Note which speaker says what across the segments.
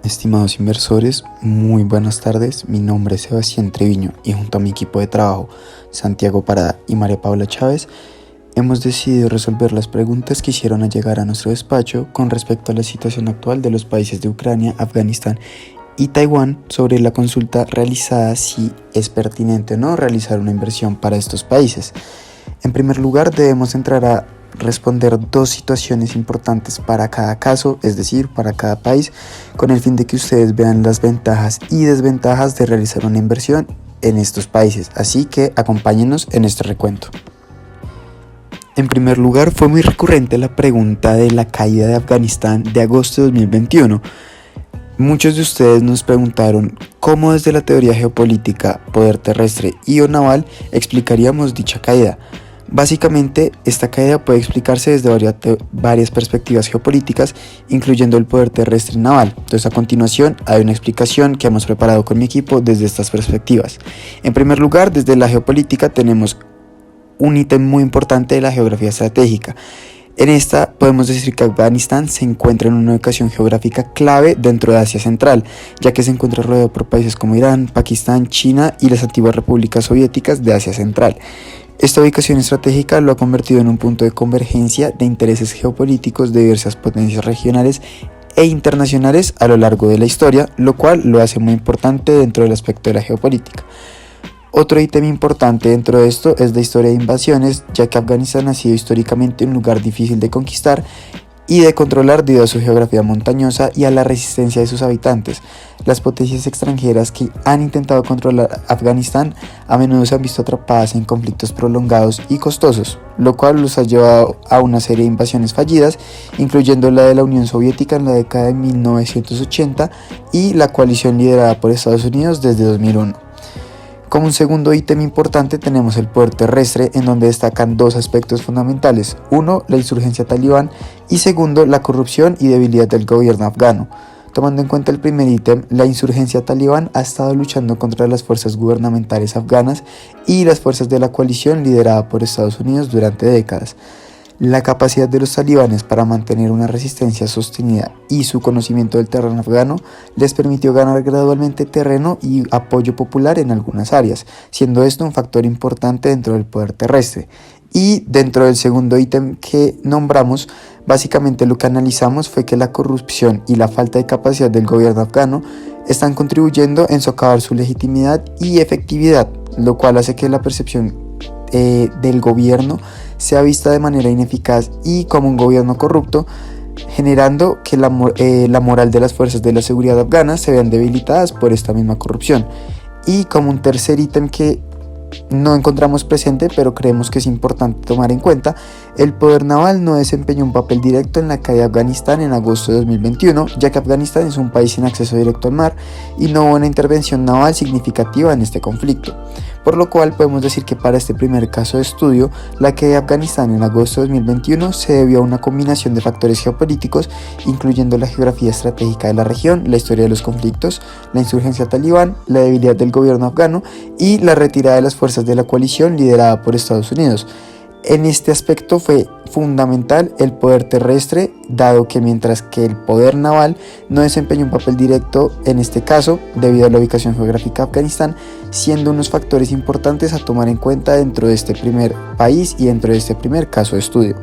Speaker 1: Estimados inversores, muy buenas tardes. Mi nombre es Sebastián Treviño y junto a mi equipo de trabajo, Santiago Parada y María Paula Chávez, hemos decidido resolver las preguntas que hicieron llegar a nuestro despacho con respecto a la situación actual de los países de Ucrania, Afganistán y Taiwán sobre la consulta realizada si es pertinente o no realizar una inversión para estos países. En primer lugar, debemos entrar a responder dos situaciones importantes para cada caso, es decir, para cada país, con el fin de que ustedes vean las ventajas y desventajas de realizar una inversión en estos países. Así que acompáñenos en este recuento. En primer lugar, fue muy recurrente la pregunta de la caída de Afganistán de agosto de 2021. Muchos de ustedes nos preguntaron cómo desde la teoría geopolítica, poder terrestre y o naval explicaríamos dicha caída. Básicamente, esta caída puede explicarse desde varias perspectivas geopolíticas, incluyendo el poder terrestre y naval. Entonces, a continuación, hay una explicación que hemos preparado con mi equipo desde estas perspectivas. En primer lugar, desde la geopolítica tenemos un ítem muy importante de la geografía estratégica. En esta podemos decir que Afganistán se encuentra en una ubicación geográfica clave dentro de Asia Central, ya que se encuentra rodeado por países como Irán, Pakistán, China y las antiguas repúblicas soviéticas de Asia Central. Esta ubicación estratégica lo ha convertido en un punto de convergencia de intereses geopolíticos de diversas potencias regionales e internacionales a lo largo de la historia, lo cual lo hace muy importante dentro del aspecto de la geopolítica. Otro ítem importante dentro de esto es la historia de invasiones, ya que Afganistán ha sido históricamente un lugar difícil de conquistar y de controlar debido a su geografía montañosa y a la resistencia de sus habitantes. Las potencias extranjeras que han intentado controlar Afganistán a menudo se han visto atrapadas en conflictos prolongados y costosos, lo cual los ha llevado a una serie de invasiones fallidas, incluyendo la de la Unión Soviética en la década de 1980 y la coalición liderada por Estados Unidos desde 2001. Como un segundo ítem importante tenemos el poder terrestre, en donde destacan dos aspectos fundamentales: uno, la insurgencia talibán, y segundo, la corrupción y debilidad del gobierno afgano. Tomando en cuenta el primer ítem, la insurgencia talibán ha estado luchando contra las fuerzas gubernamentales afganas y las fuerzas de la coalición liderada por Estados Unidos durante décadas. La capacidad de los talibanes para mantener una resistencia sostenida y su conocimiento del terreno afgano les permitió ganar gradualmente terreno y apoyo popular en algunas áreas, siendo esto un factor importante dentro del poder terrestre. Y dentro del segundo ítem que nombramos, básicamente lo que analizamos fue que la corrupción y la falta de capacidad del gobierno afgano están contribuyendo en socavar su legitimidad y efectividad, lo cual hace que la percepción del gobierno sea vista de manera ineficaz y como un gobierno corrupto, generando que la moral de las fuerzas de la seguridad afganas se vean debilitadas por esta misma corrupción. Y como un tercer ítem que no encontramos presente, pero creemos que es importante tomar en cuenta, el poder naval no desempeñó un papel directo en la caída de Afganistán en agosto de 2021, ya que Afganistán es un país sin acceso directo al mar y no hubo una intervención naval significativa en este conflicto. Por lo cual podemos decir que para este primer caso de estudio, la caída de Afganistán en agosto de 2021 se debió a una combinación de factores geopolíticos, incluyendo la geografía estratégica de la región, la historia de los conflictos, la insurgencia talibán, la debilidad del gobierno afgano y la retirada de las fuerzas de la coalición liderada por Estados Unidos. En este aspecto fue fundamental el poder terrestre, dado que mientras que el poder naval no desempeñó un papel directo en este caso, debido a la ubicación geográfica de Afganistán, siendo unos factores importantes a tomar en cuenta dentro de este primer país y dentro de este primer caso de estudio.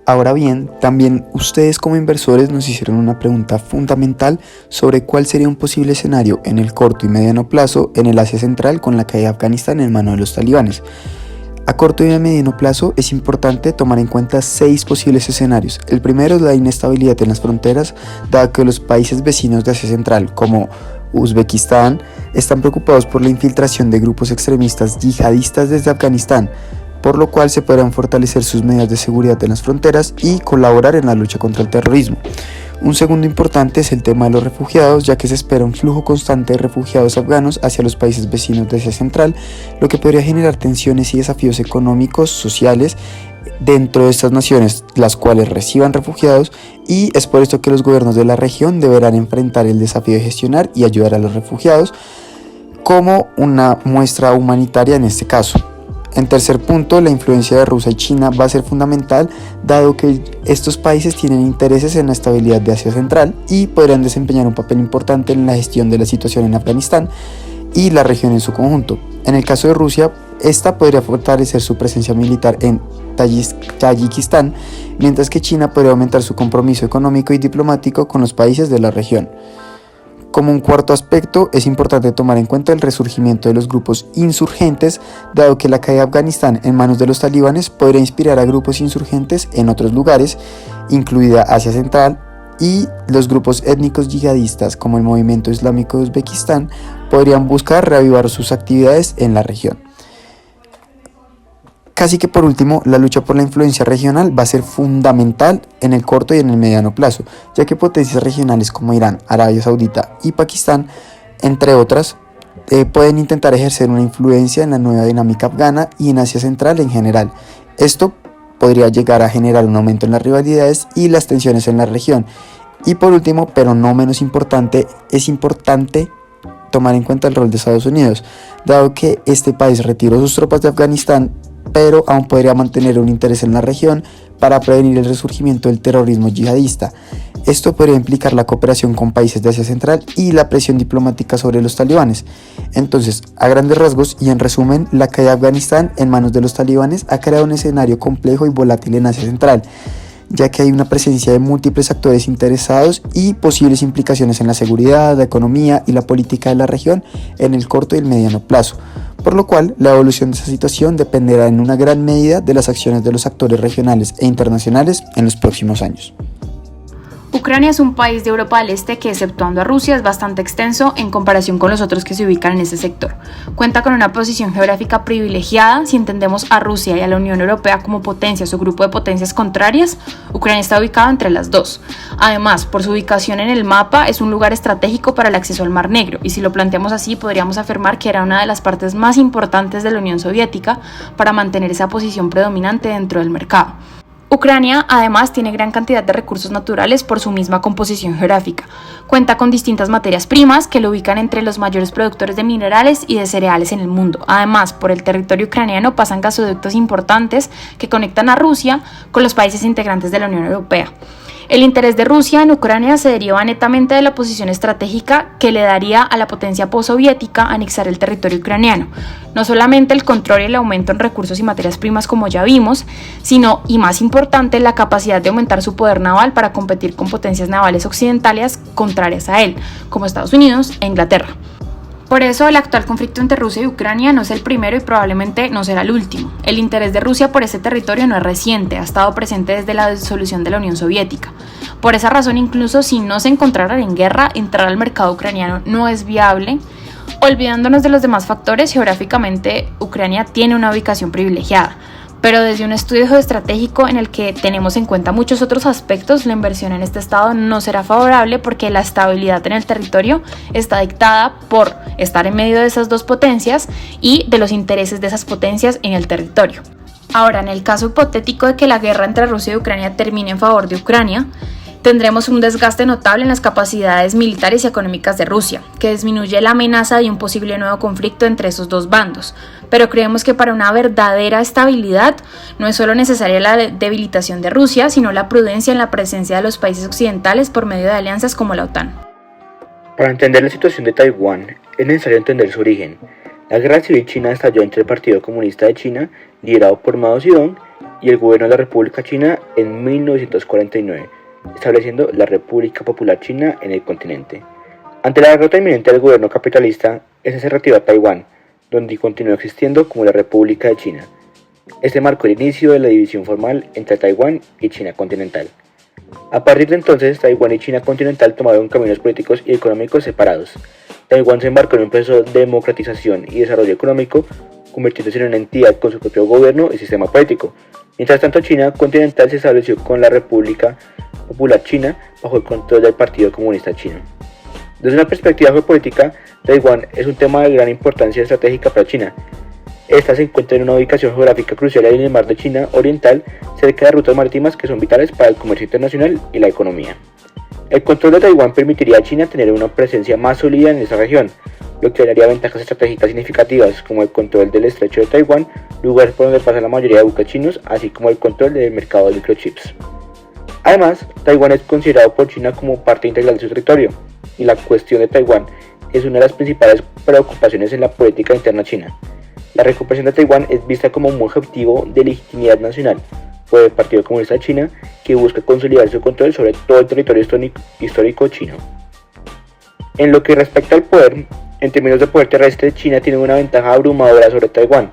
Speaker 1: Ahora bien, también ustedes como inversores nos hicieron una pregunta fundamental sobre cuál sería un posible escenario en el corto y mediano plazo en el Asia Central con la caída de Afganistán en manos de los talibanes. A corto y a mediano plazo es importante tomar en cuenta 6 posibles escenarios. El primero es la inestabilidad en las fronteras, dado que los países vecinos de Asia Central, como Uzbekistán, están preocupados por la infiltración de grupos extremistas yihadistas desde Afganistán, por lo cual se podrán fortalecer sus medidas de seguridad en las fronteras y colaborar en la lucha contra el terrorismo. Un segundo importante es el tema de los refugiados, ya que se espera un flujo constante de refugiados afganos hacia los países vecinos de Asia Central, lo que podría generar tensiones y desafíos económicos, sociales dentro de estas naciones, las cuales reciban refugiados, y es por esto que los gobiernos de la región deberán enfrentar el desafío de gestionar y ayudar a los refugiados como una muestra humanitaria en este caso. En tercer punto, la influencia de Rusia y China va a ser fundamental, dado que estos países tienen intereses en la estabilidad de Asia Central y podrían desempeñar un papel importante en la gestión de la situación en Afganistán y la región en su conjunto. En el caso de Rusia, esta podría fortalecer su presencia militar en Tayikistán, mientras que China podría aumentar su compromiso económico y diplomático con los países de la región. Como un cuarto aspecto, es importante tomar en cuenta el resurgimiento de los grupos insurgentes, dado que la caída de Afganistán en manos de los talibanes podría inspirar a grupos insurgentes en otros lugares, incluida Asia Central, y los grupos étnicos yihadistas como el Movimiento Islámico de Uzbekistán podrían buscar reavivar sus actividades en la región. Casi que por último, la lucha por la influencia regional va a ser fundamental en el corto y en el mediano plazo, ya que potencias regionales como Irán, Arabia Saudita y Pakistán, entre otras, pueden intentar ejercer una influencia en la nueva dinámica afgana y en Asia Central en general. Esto podría llegar a generar un aumento en las rivalidades y las tensiones en la región. Y por último, pero no menos importante, es importante tomar en cuenta el rol de Estados Unidos, dado que este país retiró sus tropas de Afganistán, pero aún podría mantener un interés en la región para prevenir el resurgimiento del terrorismo yihadista. Esto podría implicar la cooperación con países de Asia Central y la presión diplomática sobre los talibanes. Entonces, a grandes rasgos y en resumen, la caída de Afganistán en manos de los talibanes ha creado un escenario complejo y volátil en Asia Central, ya que hay una presencia de múltiples actores interesados y posibles implicaciones en la seguridad, la economía y la política de la región en el corto y el mediano plazo, por lo cual la evolución de esa situación dependerá en una gran medida de las acciones de los actores regionales e internacionales en los próximos años.
Speaker 2: Ucrania es un país de Europa del Este que, exceptuando a Rusia, es bastante extenso en comparación con los otros que se ubican en ese sector. Cuenta con una posición geográfica privilegiada. Si entendemos a Rusia y a la Unión Europea como potencias o grupo de potencias contrarias, Ucrania está ubicado entre las dos. Además, por su ubicación en el mapa, es un lugar estratégico para el acceso al Mar Negro, y si lo planteamos así, podríamos afirmar que era una de las partes más importantes de la Unión Soviética para mantener esa posición predominante dentro del mercado. Ucrania además tiene gran cantidad de recursos naturales por su misma composición geográfica. Cuenta con distintas materias primas que lo ubican entre los mayores productores de minerales y de cereales en el mundo. Además, por el territorio ucraniano pasan gasoductos importantes que conectan a Rusia con los países integrantes de la Unión Europea. El interés de Rusia en Ucrania se deriva netamente de la posición estratégica que le daría a la potencia postsoviética anexar el territorio ucraniano. No solamente el control y el aumento en recursos y materias primas como ya vimos, sino, y más importante, la capacidad de aumentar su poder naval para competir con potencias navales occidentales contrarias a él, como Estados Unidos e Inglaterra. Por eso, el actual conflicto entre Rusia y Ucrania no es el primero y probablemente no será el último. El interés de Rusia por ese territorio no es reciente, ha estado presente desde la disolución de la Unión Soviética. Por esa razón, incluso si no se encontraran en guerra, entrar al mercado ucraniano no es viable. Olvidándonos de los demás factores, geográficamente Ucrania tiene una ubicación privilegiada, pero desde un estudio geoestratégico en el que tenemos en cuenta muchos otros aspectos, la inversión en este estado no será favorable porque la estabilidad en el territorio está dictada por estar en medio de esas dos potencias y de los intereses de esas potencias en el territorio. Ahora, en el caso hipotético de que la guerra entre Rusia y Ucrania termine en favor de Ucrania, tendremos un desgaste notable en las capacidades militares y económicas de Rusia, que disminuye la amenaza de un posible nuevo conflicto entre esos dos bandos. Pero creemos que para una verdadera estabilidad no es solo necesaria la debilitación de Rusia, sino la prudencia en la presencia de los países occidentales por medio de alianzas como la OTAN.
Speaker 3: Para entender la situación de Taiwán, es necesario entender su origen. La guerra civil china estalló entre el Partido Comunista de China, liderado por Mao Zedong, y el gobierno de la República China en 1949. Estableciendo la República Popular China en el continente. Ante la derrota inminente del gobierno capitalista, este se retiró a Taiwán, donde continuó existiendo como la República de China. Este marcó el inicio de la división formal entre Taiwán y China continental. A partir de entonces, Taiwán y China continental tomaron caminos políticos y económicos separados. Taiwán se embarcó en un proceso de democratización y desarrollo económico, convirtiéndose en una entidad con su propio gobierno y sistema político. Mientras tanto, China continental se estableció con la República Popular China bajo el control del Partido Comunista Chino. Desde una perspectiva geopolítica, Taiwán es un tema de gran importancia estratégica para China. Esta se encuentra en una ubicación geográfica crucial en el mar de China Oriental, cerca de rutas marítimas que son vitales para el comercio internacional y la economía. El control de Taiwán permitiría a China tener una presencia más sólida en esta región, lo que le daría ventajas estratégicas significativas como el control del estrecho de Taiwán, lugar por donde pasan la mayoría de buques chinos, así como el control del mercado de microchips. Además, Taiwán es considerado por China como parte integral de su territorio, y la cuestión de Taiwán es una de las principales preocupaciones en la política interna china. La recuperación de Taiwán es vista como un objetivo de legitimidad nacional por el Partido Comunista de China, que busca consolidar su control sobre todo el territorio histórico chino. En lo que respecta al poder, en términos de poder terrestre, China tiene una ventaja abrumadora sobre Taiwán.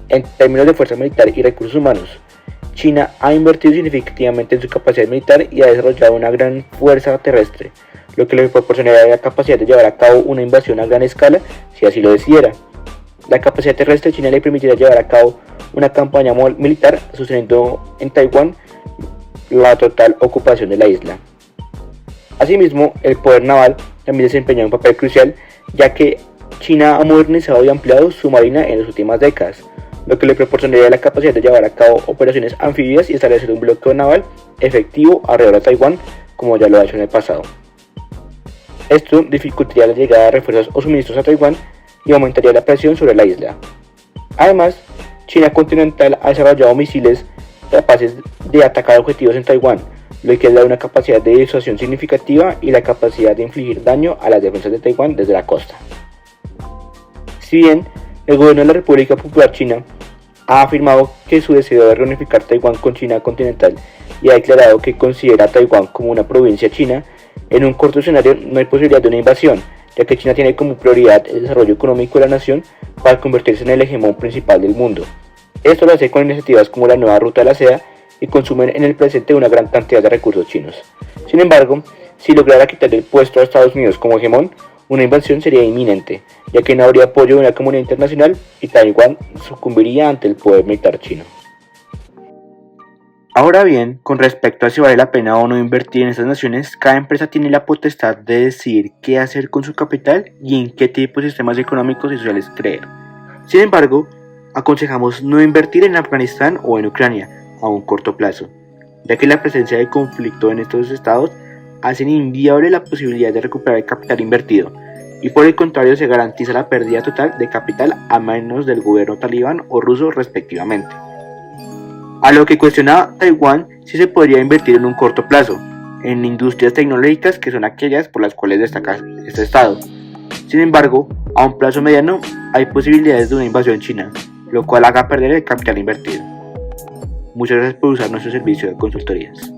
Speaker 3: En términos de fuerza militar y recursos humanos, China ha invertido significativamente en su capacidad militar y ha desarrollado una gran fuerza terrestre, lo que le proporcionaría la capacidad de llevar a cabo una invasión a gran escala si así lo decidiera. La capacidad terrestre de China le permitirá llevar a cabo una campaña militar sosteniendo en Taiwán la total ocupación de la isla. Asimismo, el poder naval también desempeña un papel crucial, ya que China ha modernizado y ampliado su marina en las últimas décadas, lo que le proporcionaría la capacidad de llevar a cabo operaciones anfibias y establecer un bloqueo naval efectivo alrededor de Taiwán, como ya lo ha hecho en el pasado. Esto dificultaría la llegada de refuerzos o suministros a Taiwán y aumentaría la presión sobre la isla. Además, China continental ha desarrollado misiles capaces de atacar objetivos en Taiwán, lo que le da una capacidad de disuasión significativa y la capacidad de infligir daño a las defensas de Taiwán desde la costa. Si bien el gobierno de la República Popular China ha afirmado que su deseo de reunificar Taiwán con China continental y ha declarado que considera a Taiwán como una provincia china, en un corto escenario no hay posibilidad de una invasión, ya que China tiene como prioridad el desarrollo económico de la nación para convertirse en el hegemón principal del mundo. Esto lo hace con iniciativas como la nueva ruta de la seda, y consumen en el presente una gran cantidad de recursos chinos. Sin embargo, si lograra quitar el puesto a Estados Unidos como hegemón, una invasión sería inminente, ya que no habría apoyo de una comunidad internacional y Taiwán sucumbiría ante el poder militar chino. Ahora bien, con respecto a si vale la pena o no invertir en estas naciones, cada empresa tiene la potestad de decidir qué hacer con su capital y en qué tipo de sistemas económicos y sociales creer. Sin embargo, aconsejamos no invertir en Afganistán o en Ucrania a un corto plazo, ya que la presencia de conflicto en estos estados hacen inviable la posibilidad de recuperar el capital invertido, y por el contrario se garantiza la pérdida total de capital a manos del gobierno talibán o ruso respectivamente. A lo que cuestiona Taiwán, si se podría invertir en un corto plazo, en industrias tecnológicas que son aquellas por las cuales destaca este estado. Sin embargo, a un plazo mediano hay posibilidades de una invasión china, lo cual haga perder el capital invertido. Muchas gracias por usar nuestro servicio de consultorías.